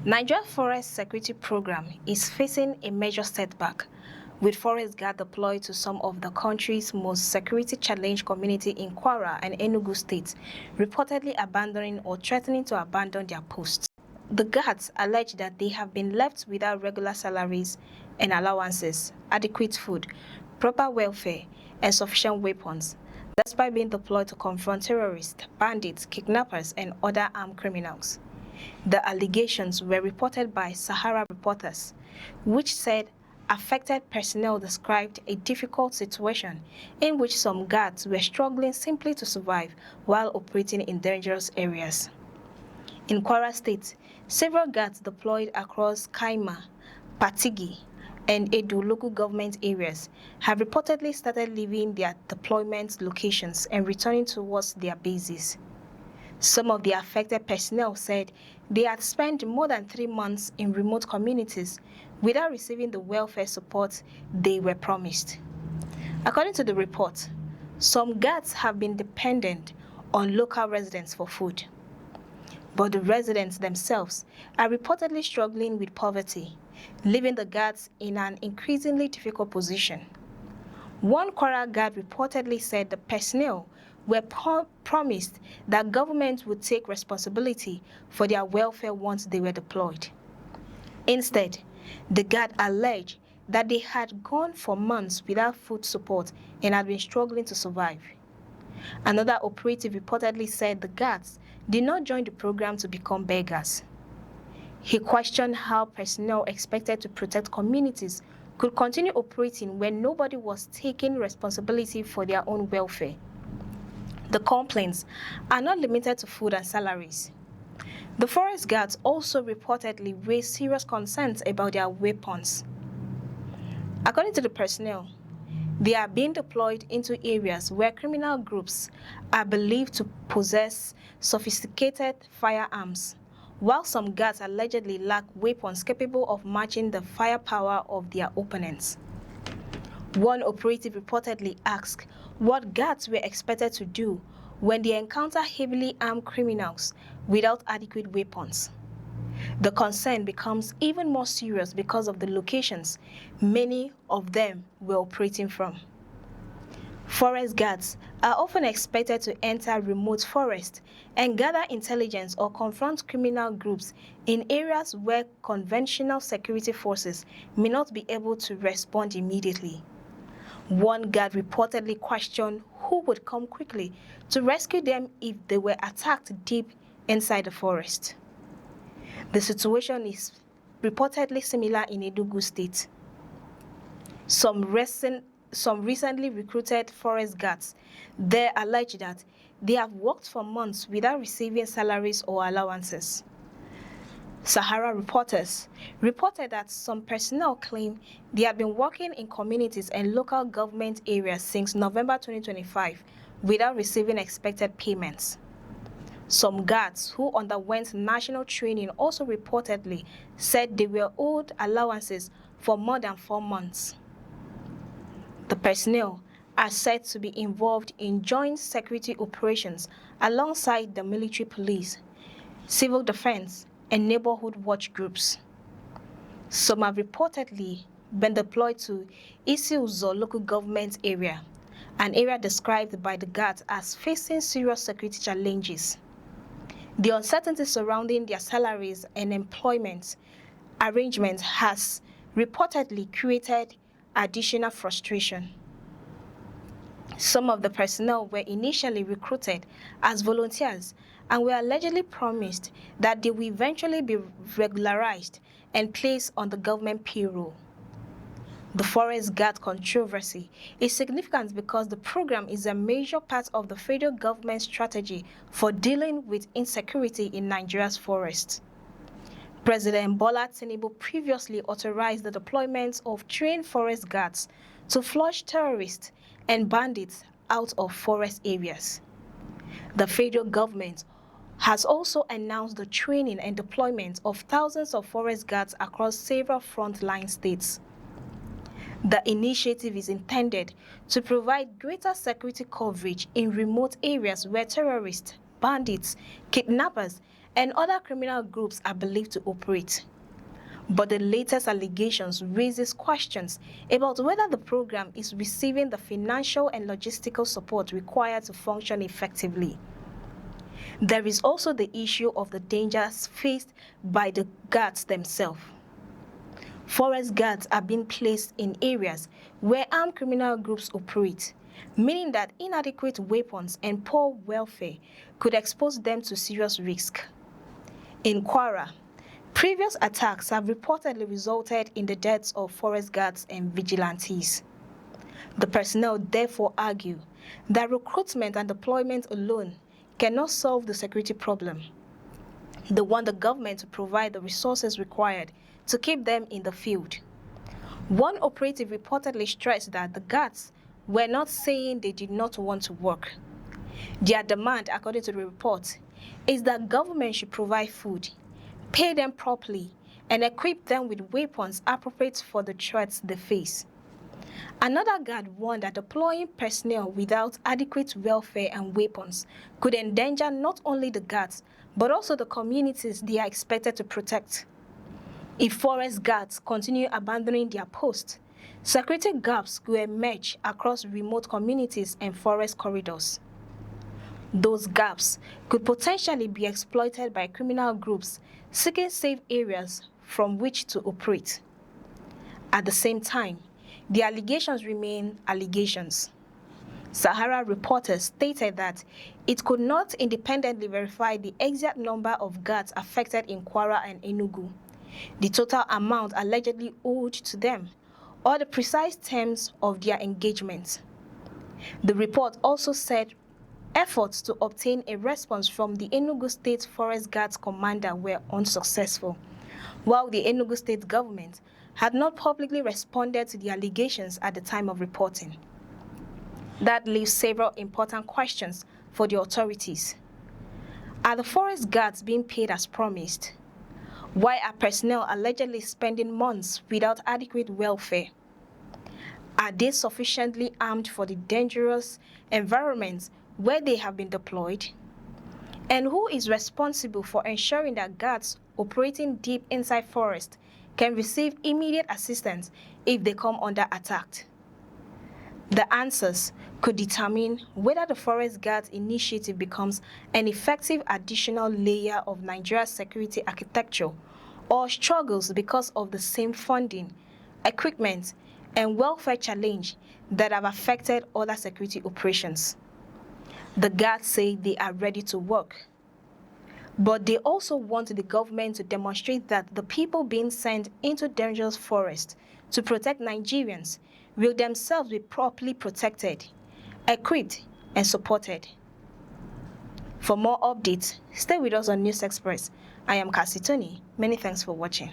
Nigeria Forest Security Program is facing a major setback, with forest guards deployed to some of the country's most security-challenged communities in Kwara and Enugu states, reportedly abandoning or threatening to abandon their posts. The guards allege that they have been left without regular salaries and allowances, adequate food, proper welfare, and sufficient weapons, despite being deployed to confront terrorists, bandits, kidnappers, and other armed criminals. The allegations were reported by Sahara reporters, which said affected personnel described a difficult situation in which some guards were struggling simply to survive while operating in dangerous areas. In Kwara State, several guards deployed across Kaima, Patigi, and Edu local government areas have reportedly started leaving their deployment locations and returning towards their bases. Some of the affected personnel said they had spent more than 3 months in remote communities without receiving the welfare support they were promised. According to the report, some guards have been dependent on local residents for food, but the residents themselves are reportedly struggling with poverty, leaving the guards in an increasingly difficult position. One Kwara guard reportedly said the personnel were promised that government would take responsibility for their welfare once they were deployed. Instead, the guard alleged that they had gone for months without food support and had been struggling to survive. Another operative reportedly said the guards did not join the program to become beggars. He questioned how personnel expected to protect communities could continue operating when nobody was taking responsibility for their own welfare. The complaints are not limited to food and salaries. The forest guards also reportedly raised serious concerns about their weapons. According to the personnel, they are being deployed into areas where criminal groups are believed to possess sophisticated firearms, while some guards allegedly lack weapons capable of matching the firepower of their opponents. One operative reportedly asked what guards were expected to do when they encounter heavily armed criminals without adequate weapons. The concern becomes even more serious because of the locations many of them were operating from. Forest guards are often expected to enter remote forests and gather intelligence or confront criminal groups in areas where conventional security forces may not be able to respond immediately. One guard reportedly questioned who would come quickly to rescue them if they were attacked deep inside the forest. The situation is reportedly similar in Enugu State. Some recently recruited forest guards there allege that they have worked for months without receiving salaries or allowances. Sahara reporters reported that some personnel claim they have been working in communities and local government areas since November 2025 without receiving expected payments. Some guards who underwent national training also reportedly said they were owed allowances for more than 4 months. The personnel are said to be involved in joint security operations alongside the military police, civil defense, and neighborhood watch groups. Some have reportedly been deployed to Isi-Uzo local government area, an area described by the guards as facing serious security challenges. The uncertainty surrounding their salaries and employment arrangements has reportedly created additional frustration. Some of the personnel were initially recruited as volunteers and were allegedly promised that they will eventually be regularized and placed on the government payroll. The forest guard controversy is significant because the program is a major part of the federal government's strategy for dealing with insecurity in Nigeria's forests. President Bola Tinubu previously authorized the deployment of trained forest guards to flush terrorists and bandits out of forest areas. The federal government has also announced the training and deployment of thousands of forest guards across several frontline states. The initiative is intended to provide greater security coverage in remote areas where terrorists, bandits, kidnappers, and other criminal groups are believed to operate. But the latest allegations raises questions about whether the program is receiving the financial and logistical support required to function effectively. There is also the issue of the dangers faced by the guards themselves. Forest guards are being placed in areas where armed criminal groups operate, meaning that inadequate weapons and poor welfare could expose them to serious risk. In Kwara, previous attacks have reportedly resulted in the deaths of forest guards and vigilantes. The personnel therefore argue that recruitment and deployment alone cannot solve the security problem. They want the government to provide the resources required to keep them in the field. One operative reportedly stressed that the guards were not saying they did not want to work. Their demand, according to the report, is that government should provide food, pay them properly, and equip them with weapons appropriate for the threats they face. Another guard warned that deploying personnel without adequate welfare and weapons could endanger not only the guards, but also the communities they are expected to protect. If forest guards continue abandoning their posts, security gaps will emerge across remote communities and forest corridors. Those gaps could potentially be exploited by criminal groups seeking safe areas from which to operate. At the same time, the allegations remain allegations. Sahara reporters stated that it could not independently verify the exact number of guards affected in Kwara and Enugu, the total amount allegedly owed to them, or the precise terms of their engagement. The report also said efforts to obtain a response from the Enugu State Forest Guards commander were unsuccessful, while the Enugu State government had not publicly responded to the allegations at the time of reporting. That leaves several important questions for the authorities. Are the forest guards being paid as promised? Why are personnel allegedly spending months without adequate welfare? Are they sufficiently armed for the dangerous environments where they have been deployed? And who is responsible for ensuring that guards operating deep inside forest can receive immediate assistance if they come under attack? The answers could determine whether the Forest Guards initiative becomes an effective additional layer of Nigeria's security architecture or struggles because of the same funding, equipment, and welfare challenge that have affected other security operations. The guards say they are ready to work, but they also want the government to demonstrate that the people being sent into dangerous forests to protect Nigerians will themselves be properly protected, equipped, and supported. For more updates, stay with us on News Express. I am Cassie Tony. Many thanks for watching.